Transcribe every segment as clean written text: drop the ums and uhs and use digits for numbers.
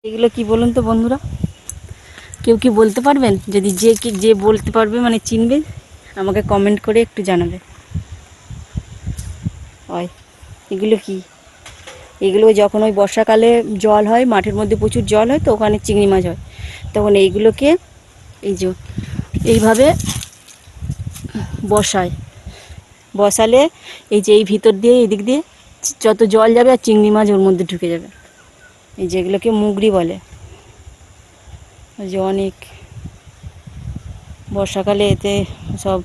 এগুলো কি বলুন তো বন্ধুরা, কেউ কি বলতে পারবেন? যদি যে বলতে পারবে মানে চিনবে, আমাকে কমেন্ট করে একটু জানাবে। হয় এগুলো কি? এগুলো যখন ওই বর্ষাকালে জল হয়, মাঠের মধ্যে প্রচুর জল হয়, তো ওখানে চিংড়ি মাছ হয়, তখন এইগুলোকে এই যে এইভাবে বসালে এই যে এই ভিতর দিয়ে এদিক দিয়ে যত জল যাবে আর চিংড়ি মাছ ওর মধ্যে ঢুকে যাবে। এই যেগুলোকে মুগরি বলে। যে অনেক বর্ষাকালে এতে সব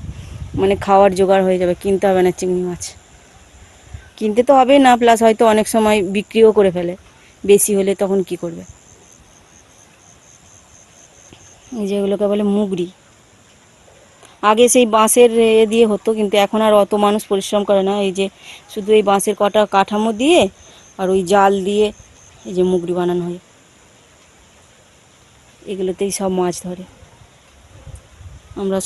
মানে খাওয়ার জোগাড় হয়ে যাবে, কিনতে হবে না চিংড়ি মাছ। কিনতে তো হবেই না, প্লাস হয়তো অনেক সময় বিক্রিও করে ফেলে বেশি হলে, তখন কি করবে? এই যেগুলোকে বলে মুগরি। আগে সেই বাঁশের দিয়ে হতো, কিন্তু এখন আর অত মানুষ পরিশ্রম করে না। এই যে শুধু এই বাঁশের কটা কাঠামো দিয়ে আর ওই জাল দিয়ে এই যে মুগরি বানানো হয়, এগুলোতেই সব মাছ ধরে। আমরা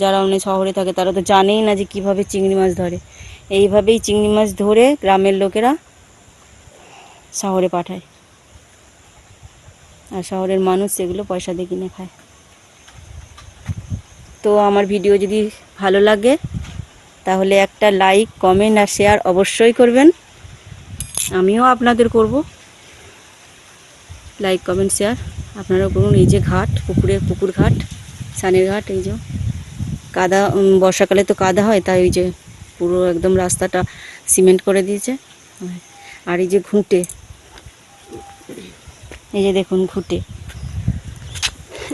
যারা মানে শহরে থাকে তারা তো জানেই না যে কিভাবে চিংড়ি মাছ ধরে। এইভাবেই চিংড়ি মাছ ধরে গ্রামের লোকেরা শহরে পাঠায়, আর শহরের মানুষ সেগুলো পয়সা দিয়ে কিনে খায়। তো আমার ভিডিও যদি ভালো লাগে তাহলে একটা লাইক, কমেন্ট আর শেয়ার অবশ্যই করবেন। আমিও আপনাদের করব লাইক, কমেন্ট, শেয়ার। আপনারাও করুন। এই যে ঘাট, পুকুর ঘাট, সানের ঘাট। এই যে কাদা, বর্ষাকালে তো কাদা হয়, তাই ওই যে পুরো একদম রাস্তাটা সিমেন্ট করে দিয়েছে। আর এই যে ঘুঁটে, এই যে দেখুন ঘুঁটে,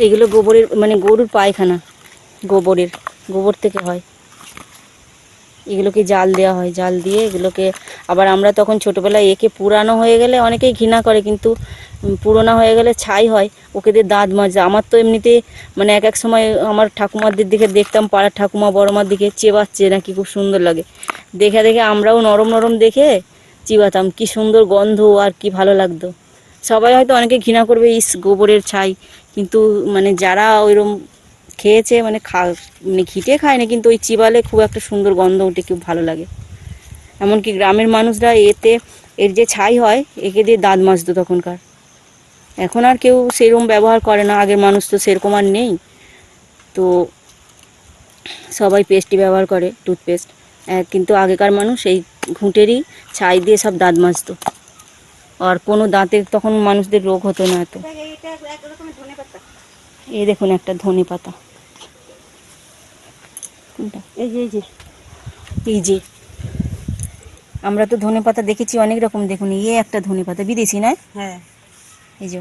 এগুলো গোবরের মানে গরুর পায়খানা, গোবর থেকে হয়। এগুলোকে জাল দেওয়া হয়, জাল দিয়ে এগুলোকে আবার আমরা তখন ছোটোবেলায় একে পুরানো হয়ে গেলে অনেকেই ঘৃণা করে, কিন্তু পুরোনো হয়ে গেলে ছাই হয়, ওকে দিয়ে দাঁত মাজে। আমার তো এমনিতে মানে এক এক সময় আমার ঠাকুমাদের দিকে দেখতাম, পাড়ার ঠাকুমা বড়মার দিকে চেবাচ্ছে নাকি, খুব সুন্দর লাগে দেখে দেখে আমরাও নরম নরম দেখে চিবাতাম, কি সুন্দর গন্ধ আর কি ভালো লাগতো। সবাই হয়তো অনেকে ঘৃণা করবে, ইস গোবরের ছাই, কিন্তু মানে যারা ওইরকম খেয়েছে মানে মানে ঘিটে খায় না, কিন্তু ওই চিবালে খুব একটা সুন্দর গন্ধ ওঠে, খুব ভালো লাগে। এমনকি গ্রামের মানুষরা এর যে ছাই হয় একে দিয়ে দাঁত মাজতো তখনকার। এখন আর কেউ সেরকম ব্যবহার করে না, আগের মানুষ তো সেরকম আর নেই, তো সবাই পেস্টই ব্যবহার করে, টুথপেস্ট। কিন্তু আগেকার মানুষ এই ঘুঁটেরই ছাই দিয়ে সব দাঁত মাজতো, আর কোনো দাঁতের তখন মানুষদের রোগ হতো না এত। এই দেখুন একটা ধনে পাতা, এই যে আমরা তো ধনে পাতা দেখেছি অনেক রকম, দেখুন একটা ধনে পাতা বিদেশি নয়। হ্যাঁ, এই যে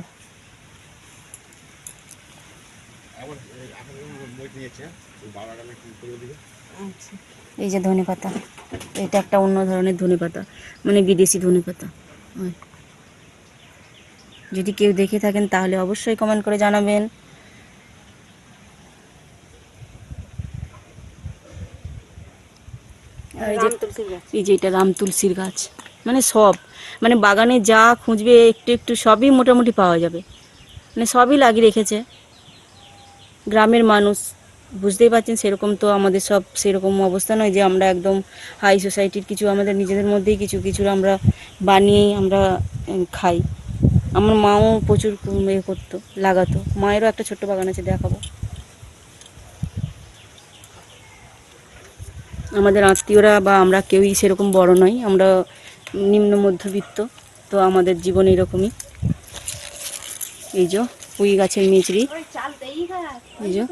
এই যে ধনে পাতা, এটা একটা অন্য ধরনের ধনে পাতা, মানে বিদেশি ধনে পাতা। যদি কেউ দেখে থাকেন তাহলে অবশ্যই কমেন্ট করে জানাবেন। এই যে এটা রাম তুলসীর গাছ, মানে সব মানে বাগানে যা খুঁজবে একটু একটু সবই মোটামুটি পাওয়া যাবে, মানে সবই লাগিয়ে রেখেছে গ্রামের মানুষ। বুঝতেই পারছেন, সেরকম তো আমাদের সব সেরকম অবস্থা নয় যে আমরা একদম হাই সোসাইটির, কিছু আমাদের নিজেদের মধ্যেই কিছু কিছু আমরা বানিয়েই আমরা খাই। আমার মাও প্রচুর করতো, লাগাতো। মায়েরও একটা ছোট্ট বাগান আছে, দেখাবো। আমাদের আত্মীয়রা বা আমরা কেউই সেরকম বড় নই, আমরা নিম্ন মধ্যবিত্ত, তো আমাদের জীবন এরকমই। এই যে পুঁই গাছের মিচড়ি, এই যে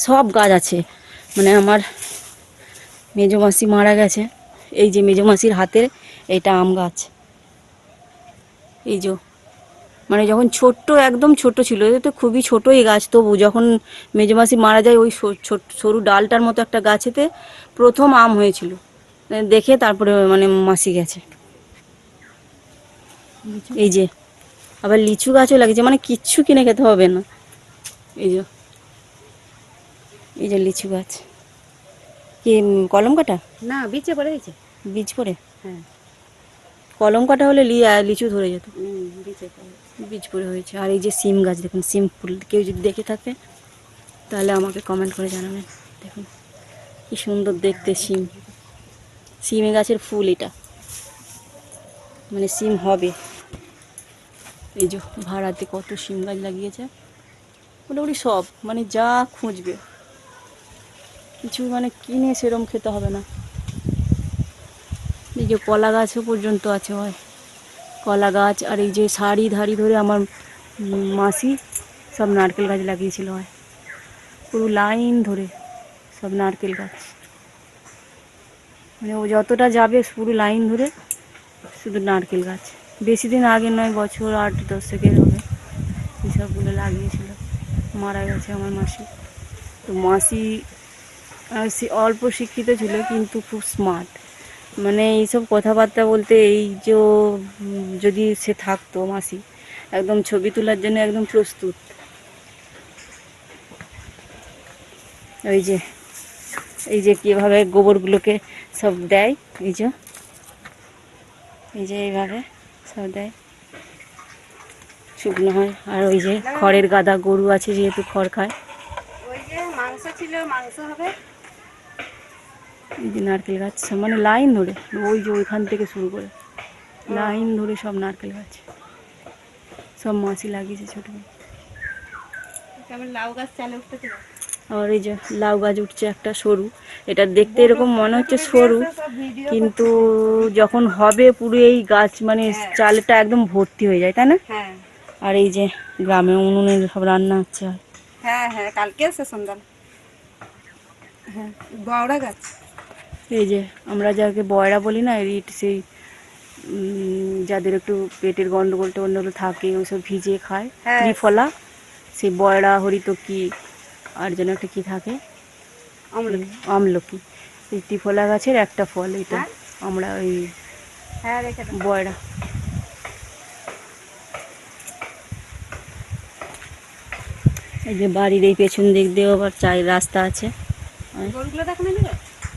সব গাছ আছে। মানে আমার মেজো মাসি মারা গেছে, এই যে মেজো মাসির হাতের এটা আম গাছ। এই যে মানে যখন ছোট্ট, একদম ছোট ছিল, তো খুবই ছোট এই গাছ, তবু যখন মেজো মাসি মারা যায় ওই সরু ডালটার মতো একটা গাছেতে প্রথম আম হয়েছিল, দেখে তারপরে মানে মাসি গেছে। এই যে আবার লিচু গাছও লাগিয়েছে, মানে কিচ্ছু কিনে খেতে হবে না। এই যে এই যে লিচু গাছ, কি কলম কাটা না, বীজে পড়ে গেছে, বীজ পড়ে। হ্যাঁ, কলম কাটা হলে লিচু ধরে যেত, বীজ পড়ে হয়েছে। আর এই যে সিম গাছ দেখুন, সিম ফুল, কেউ যদি দেখে থাকে তাহলে আমাকে কমেন্ট করে জানাবেন। দেখুন কি সুন্দর দেখতে সিম গাছের ফুল, এটা মানে সিম হবে। এই যে ভাড়াতে কত শিম গাছ লাগিয়েছে, মোটামুটি সব মানে যা খুঁজবে, কিছু মানে কিনে সেরম খেতে হবে না। এই যে কলা গাছও পর্যন্ত আছে হয়, কলা গাছ। আর এই যে সারি ধারি ধরে আমার মাসি সব নারকেল গাছ লাগিয়েছিল হয়, পুরো লাইন ধরে সব নারকেল গাছ, মানে ও যতটা যাবে পুরো লাইন ধরে শুধু নারকেল গাছ। বেশি দিন আগে নয়, বছর 8-10 হবে, এসবগুলো লাগিয়েছিল। মারা গেছে আমার মাসি। তো মাসি সে অল্প শিক্ষিত ছিল কিন্তু খুব স্মার্ট, মানে এইসব কথাবার্তা বলতে, এই যে যদি সে থাকতো মাসি, একদম ছবি তোলার জন্য একদম প্রস্তুত। ওই যে এই যে কীভাবে গোবরগুলোকে সব দেয়, এই যে এইভাবে সব দেয়, শুকনো হয়। আর ওই যে খড়ের গাদা, গরু আছে যেহেতু খড় খায়। ওই যে মাংস ছিল, মাংস হবে। এই যে নারকেল গাছ সব মানে লাইন ধরে, ওই যে ওইখান থেকে শুরু করে লাইন ধরে সব নারকেল গাছ, সব মাছি লাগিয়েছে ছোটবেলা। লাউ গাছ চালে উঠতে। আর এই যে লাউ গাছ উঠছে একটা সরু, এটা দেখতে এরকম মনে হচ্ছে সরু, কিন্তু যখন হবে পুরো এই গাছ মানে চালটা একদম ভর্তি হয়ে যায়, তাই না? হ্যাঁ আর এই যে গ্রামে উনুনে সব রান্না হচ্ছে। হ্যাঁ হ্যাঁ, কালকে আছে সন্ধ্যা। হ্যাঁ, বড়া গাছ। এই যে আমরা যাকে বয়রা বলি না, রিট, সেই যাদের একটু পেটের গন্ডগোল টন্ডগোল থাকে, ওইসব ভিজিয়ে খায়, হ্যাঁ। ত্রিফলা, সেই বয়রা, হরিতকি, আর যেন একটা কী থাকে, আমলকি। এই ত্রিফলা গাছের একটা ফল এটা, আমরা ওই বয়রা। এই যে বাড়ির এই পেছন দিক দিয়েও আবার রাস্তা আছে।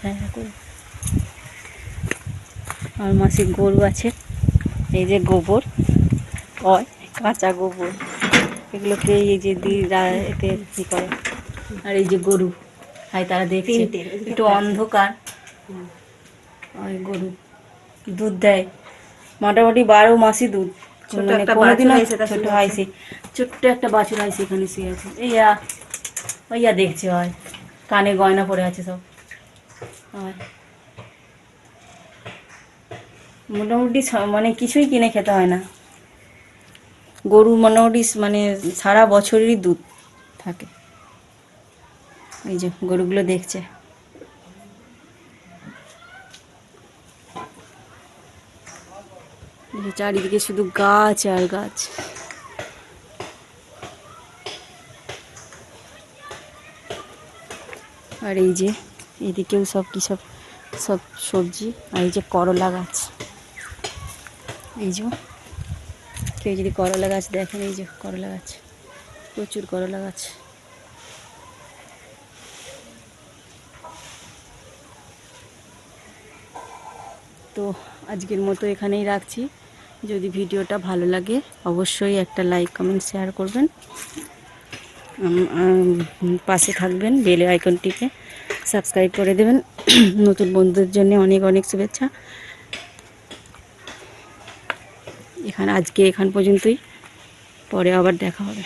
হ্যাঁ হ্যাঁ করে। আর মাসির গরু আছে, এই যে গোবর হয়, কাঁচা গোবর, এগুলোকে এই যে এতে কী করে। আর এই যে গরু, হাই তারা দেখছে একটু অন্ধকার, ওই গরু দুধ দেয় মোটামুটি 12 মাসই দুধ, মানে কোনোদিনও ছোট হয়েছে, ছোট্ট একটা বাছুর হয়েছে এখানে শুয়ে আছে। ওইয়া দেখছে হয়, কানে গয়না পড়ে আছে সব হয়। মোটামুটি মানে কিছুই কিনে খেতে হয় না, গরু মোটামুটি মানে সারা বছরেরই দুধ থাকে। এই যে গরুগুলো দেখছে। চারিদিকে শুধু গাছ আর গাছ। আর এই যে এদিকেও সব কি সব সব সবজি। আর এই যে করলা গাছ, এই যে কেউ যদি করলা গাছ দেখেন, এই যে করলা গাছ, প্রচুর করলা গাছ। তো আজকের মতো এখানেই রাখছি। যদি ভিডিওটা ভালো লাগে অবশ্যই একটা লাইক, কমেন্ট, শেয়ার করবেন, পাশে থাকবেন, বেল আইকনটিকে সাবস্ক্রাইব করে দেবেন। নতুন বন্ধুদের জন্য অনেক অনেক শুভেচ্ছা। আজকে এখান পর্যন্তই, পরে আবার দেখা হবে।